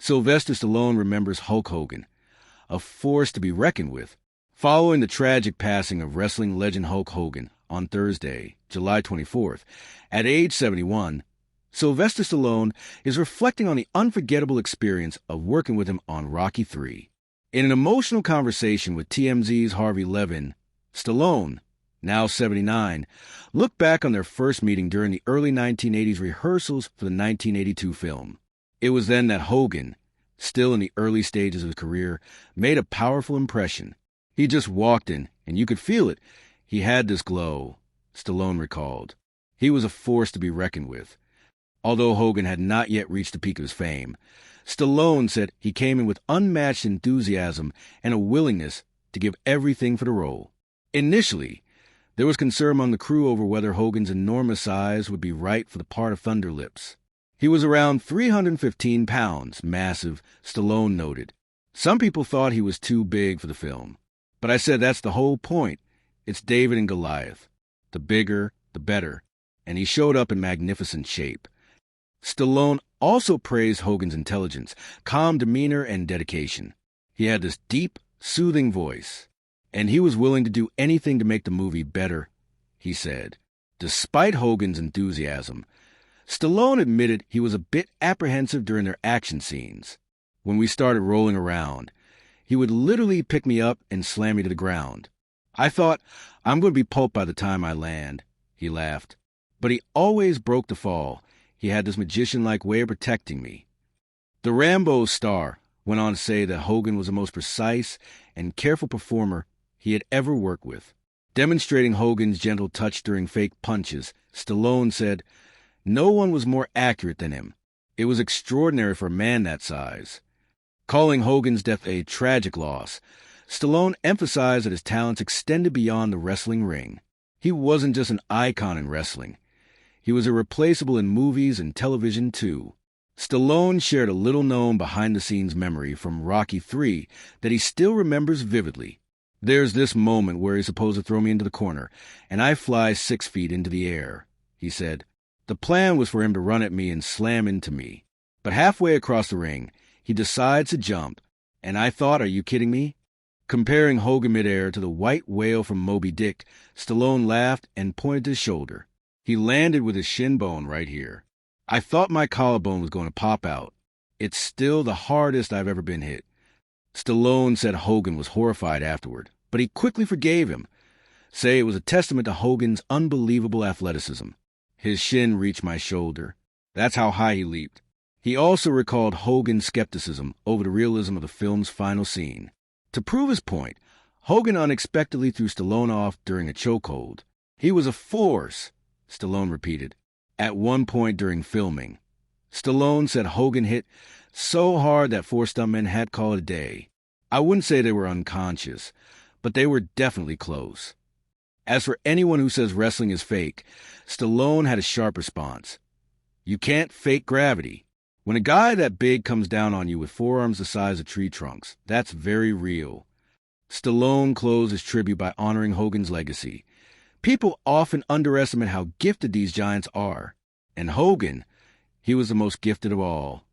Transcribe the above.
Sylvester Stallone remembers Hulk Hogan, a force to be reckoned with. Following the tragic passing of wrestling legend Hulk Hogan on Thursday, July 24th, at age 71, Sylvester Stallone is reflecting on the unforgettable experience of working with him on Rocky III. In an emotional conversation with TMZ's Harvey Levin, Stallone, now 79, looked back on their first meeting during the early 1980s rehearsals for the 1982 film. It was then that Hogan, still in the early stages of his career, made a powerful impression. He just walked in, and you could feel it. He had this glow, Stallone recalled. He was a force to be reckoned with. Although Hogan had not yet reached the peak of his fame, Stallone said he came in with unmatched enthusiasm and a willingness to give everything for the role. Initially, there was concern among the crew over whether Hogan's enormous size would be right for the part of Thunder Lips. He was around 315 pounds, massive, Stallone noted. Some people thought he was too big for the film. But I said that's the whole point. It's David and Goliath. The bigger, the better. And he showed up in magnificent shape. Stallone also praised Hogan's intelligence, calm demeanor, and dedication. He had this deep, soothing voice. And he was willing to do anything to make the movie better, he said. Despite Hogan's enthusiasm, Stallone admitted he was a bit apprehensive during their action scenes. When we started rolling around, he would literally pick me up and slam me to the ground. I thought, I'm going to be pulped by the time I land, he laughed. But he always broke the fall. He had this magician-like way of protecting me. The Rambo star went on to say that Hogan was the most precise and careful performer he had ever worked with. Demonstrating Hogan's gentle touch during fake punches, Stallone said, "No one was more accurate than him. It was extraordinary for a man that size." Calling Hogan's death a tragic loss, Stallone emphasized that his talents extended beyond the wrestling ring. He wasn't just an icon in wrestling. He was irreplaceable in movies and television, too. Stallone shared a little-known behind-the-scenes memory from Rocky III that he still remembers vividly. "There's this moment where he's supposed to throw me into the corner, and I fly 6 feet into the air," he said. "The plan was for him to run at me and slam into me. But halfway across the ring, he decides to jump, and I thought, are you kidding me?" Comparing Hogan midair to the white whale from Moby Dick, Stallone laughed and pointed to his shoulder. He landed with his shin bone right here. I thought my collarbone was going to pop out. It's still the hardest I've ever been hit. Stallone said Hogan was horrified afterward, but he quickly forgave him. Say it was a testament to Hogan's unbelievable athleticism. His shin reached my shoulder. That's how high he leaped. He also recalled Hogan's skepticism over the realism of the film's final scene. To prove his point, Hogan unexpectedly threw Stallone off during a chokehold. He was a force, Stallone repeated, at one point during filming. Stallone said Hogan hit so hard that 4 stuntmen had called it a day. I wouldn't say they were unconscious, but they were definitely close. As for anyone who says wrestling is fake, Stallone had a sharp response. You can't fake gravity. When a guy that big comes down on you with forearms the size of tree trunks, that's very real. Stallone closed his tribute by honoring Hogan's legacy. People often underestimate how gifted these giants are. And Hogan, he was the most gifted of all.